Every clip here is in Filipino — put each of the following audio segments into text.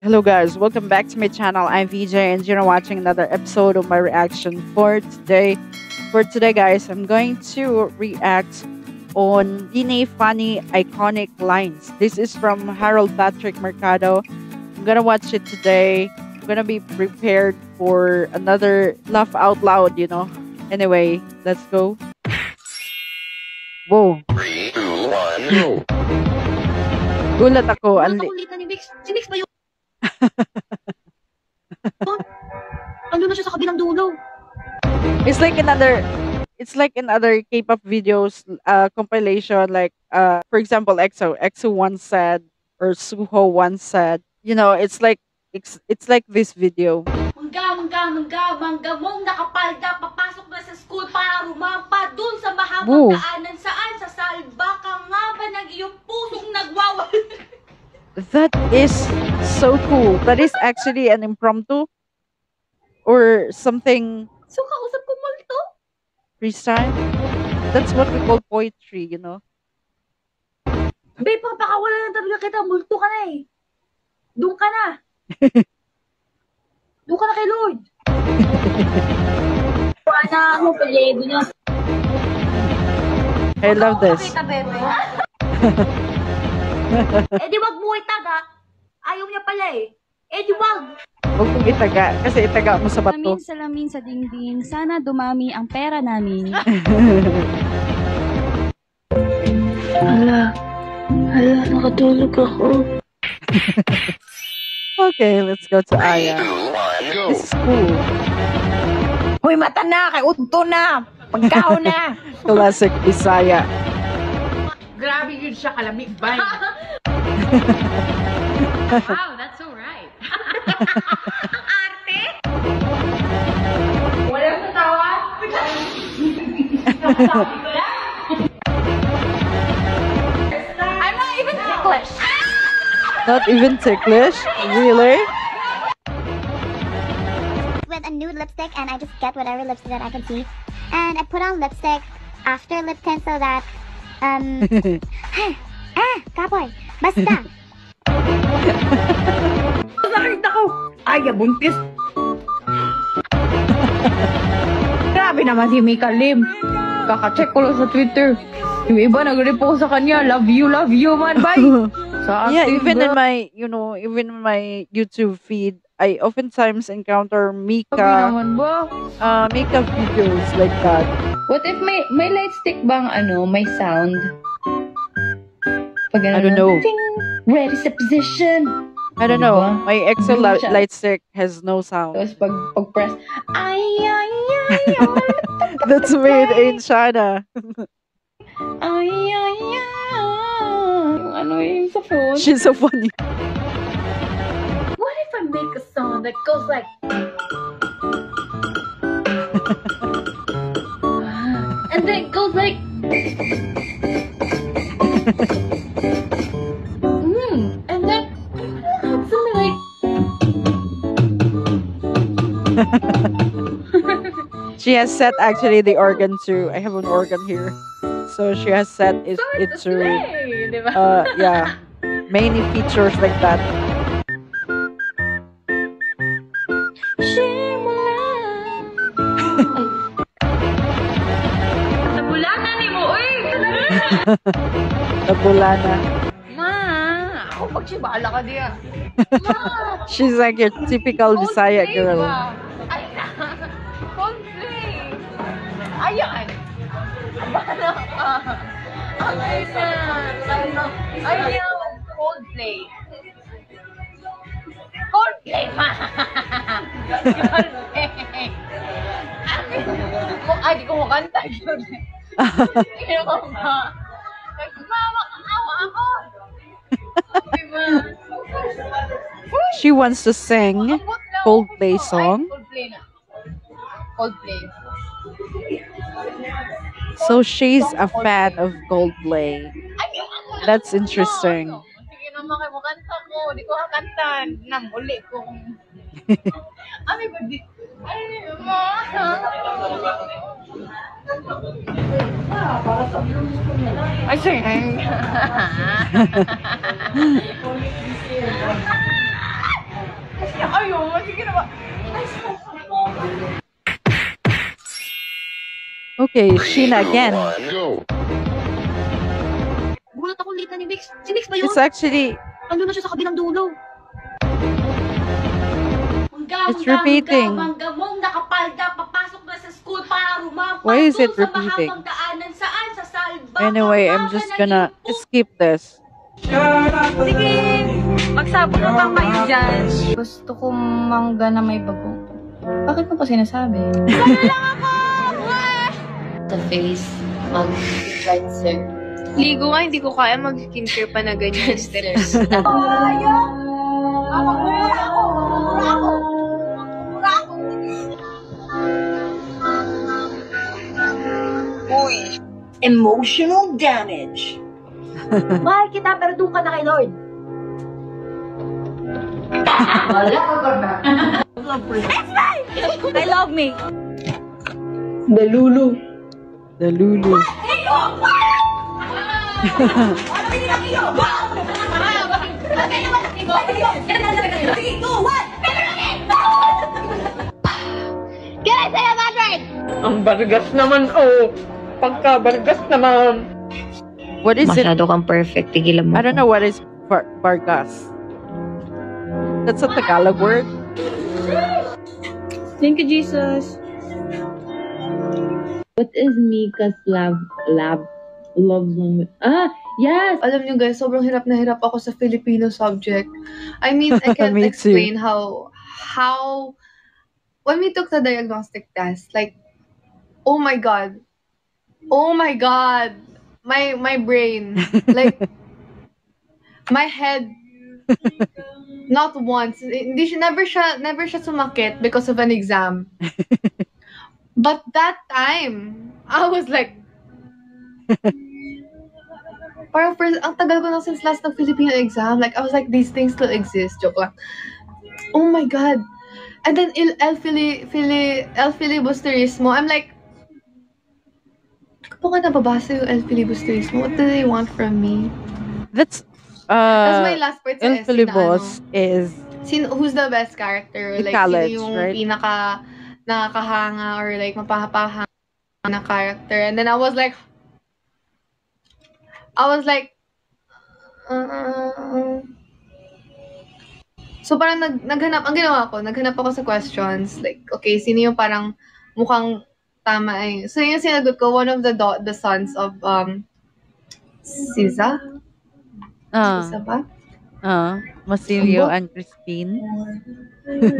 Hello guys, welcome back to my channel. I'm VJ and you're watching another episode of my reaction for today. For today guys, I'm going to react on Dine Funny Iconic Lines. This is from Harold Patrick Mercado. I'm gonna watch it today. I'm gonna be prepared for another laugh out loud, Anyway, let's go. Whoa. 3, 2, 1, go. Gulat ako. Nakulitan ni Mix. Si Mix ba yun? Ano na siya sa kabilang dulo? It's like in other K-pop videos, compilation, like for example, EXO once said, or Suho once said, it's like this video. Mangga mong nakapalda, papasok na sa school para rumampa dun sa Woo. mahabang daanan saan sa salba ka nga ba ng iyong pusong nagwawal? That is so cool. That is actually an impromptu or something So kausap ko multo? freestyle. That's what we call poetry, Babe, pagpakawala ng talaga kita, multo ka na eh. Doon ka na. Doon ka na kay Lord. Wala ako, paligo niya. I love this. Kita, bebe. Eh di wag mo itag ha. Ayaw niya pala eh. Eh di wag. Huwag mong itaga, kasi itaga mo sa bato. Salamin sa dingding, sana dumami ang pera namin. Hala, nakatulog ako. Okay, let's go to 3, Aya. 2, 1, go. This is cool. Hoy, mata na! Kay Udto na! Pagkao na! Classic Bisaya. Grabe yun siya, kalami. Bye! Wow, that's so right. Arte? Wala sa tawa? I'm not even ticklish. Not even ticklish? Really? With a nude lipstick, and I just get whatever lipstick that I can see, and I put on lipstick after lip tint so that kapoy, basta. Nakita ko! Ay, buntis! Grabe naman si Mika Lim. Kaka-check ko lang sa Twitter. Yung iba nag-repost sa kanya, love you man, bye! Sa Yeah, acting, even bro. in my, even in my YouTube feed, I oftentimes encounter Grabe Mika, naman ba? Mika videos like that. What if may light stick bang may sound? Pag I don't know. Ting! Ready sa position! I don't know. Diba? My Excel Boom siya. light stick has no sound. Tapos pag-press, ay, That's made in China. ay, yung sa phone. She's so funny. What if I make a song that goes like and then it goes like and then something like She has set actually the organ to. I have an organ here, so she has set it to. di ba? Yeah, many features like that. Nabulana ni mo, uy! Tabulana. Ma! Ako pag siya, bahala ka diya. She's like your typical Bisaya girl. Ay na! Coldplay! Ayan! Abana ka! Ay na! Ayaw! Coldplay! Coldplay ma! Coldplay! Ay, di ko makanta. Hindi ko ma. Mama, awa ako! Diba? She wants to sing Coldplay song. Coldplay na. Coldplay. So she's a fan of Coldplay. Ay, ako That's interesting. Sige naman kayo, kanta ko. Di ko kakanta. Namuli ko. Ay, ba di? Ay, ma. Ay, sige. Okay, Sheena again. One, go. Gulat ako late na ni Vix. Si Vix ba yun? It's actually Andun na siya sa kabilang dulo. It's repeating. Manggamong nakapalda, papasok na sa school para rumapag. Why is it dun sa repeating? mahabagdaanan saan? Sa salba. Anyway, I'm just gonna skip this. Sige, magsabog na bang kayo dyan? Gusto ko mangga na may bagong. Bakit mo pa sinasabi? Sa face, mag-cleanser. Ligo nga, hindi ko kaya mag-skincare pa na ganyan steps. Emotional damage. Mahal kita, pero doon ka na kay Lord. Wala ka ba? I love me. The Lulu. Can I say a bad word? Ang bargas naman, oh. Pagka-bargas naman. What is it? Masyado kang perfect. Tigilan mo. I don't know what is Bargas. That's a Tagalog word. Thank you, Jesus. What is Mika's love language? Yes! Alam niyo guys, sobrang hirap na hirap ako sa Filipino subject. I mean, I can't Me too. explain how when we took the diagnostic test, like, oh my god, my brain, like, my head, not once, never siya sumakit because of an exam. But that time, I was like, parang first, ang tagal ko na since last ng Filipino exam. Like, I was like, these things still exist. Joke lang. Oh my God. And then, el filibusterismo. I'm like, ko nga nababasa yung el filibusterismo. What do they want from me? That's my last part sa El essay na Filibos is who's the best character? The Like, college, sino yung right? pinaka nakakahanga or like mapahapahanga na character. And then I was like, so parang naghanap ako sa questions. Like, okay, sino yung parang mukhang tama ay. So yung sinagot ko, one of the sons of Siza? Siza ba? Masilio and Christine.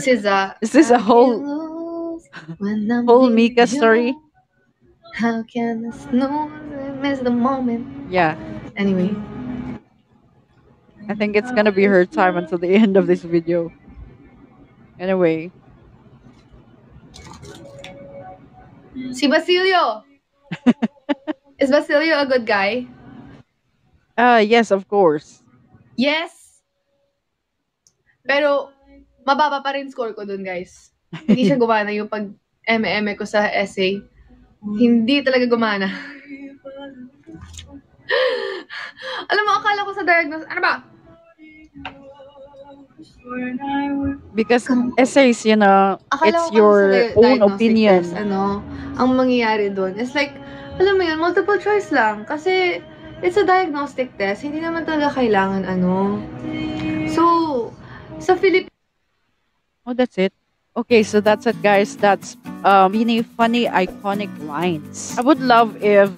Siza. Is this a whole Mika story? How can I snow miss the moment? Yeah. Anyway. I think it's gonna be her time until the end of this video. Anyway. Si Basilio! Is Basilio a good guy? Yes, of course. Yes! Pero, mababa pa rin score ko dun, guys. Hindi siya gumana yung pag-eme ko sa essay. Hindi talaga gumana. Alam mo, akala ko sa diagnosis, ano ba? Because essays, you know, Akala it's ko your sa own diagnostic opinion. test, ang mangyayari doon. It's like, alam mo yun, multiple choice lang. Kasi, it's a diagnostic test. Hindi naman talaga kailangan, So, sa Philippines, Oh, that's it. Okay, so that's it, guys. That's really funny, iconic lines. I would love if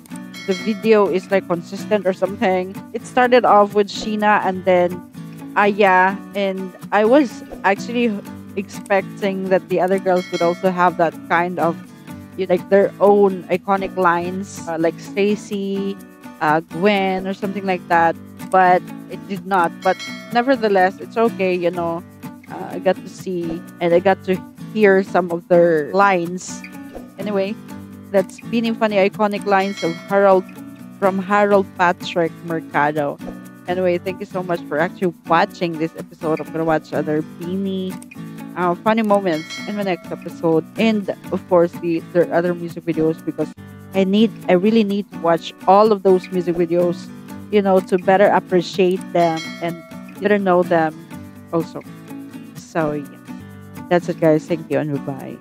the video is like consistent or something. It started off with Sheena and then Aya, and I was actually expecting that the other girls would also have that kind of like their own iconic lines, like Stacy, Gwen, or something like that. But it did not. But nevertheless, it's okay. You know, I got to see and I got to hear some of their lines. Anyway, that's Beanie Funny iconic lines of Harold Patrick Mercado. Anyway, thank you so much for actually watching this episode. I'm gonna watch other Beanie funny moments in the next episode, and of course there are other music videos because I really need to watch all of those music videos, you know, to better appreciate them and better know them also. So yeah. That's it, guys. Thank you and goodbye.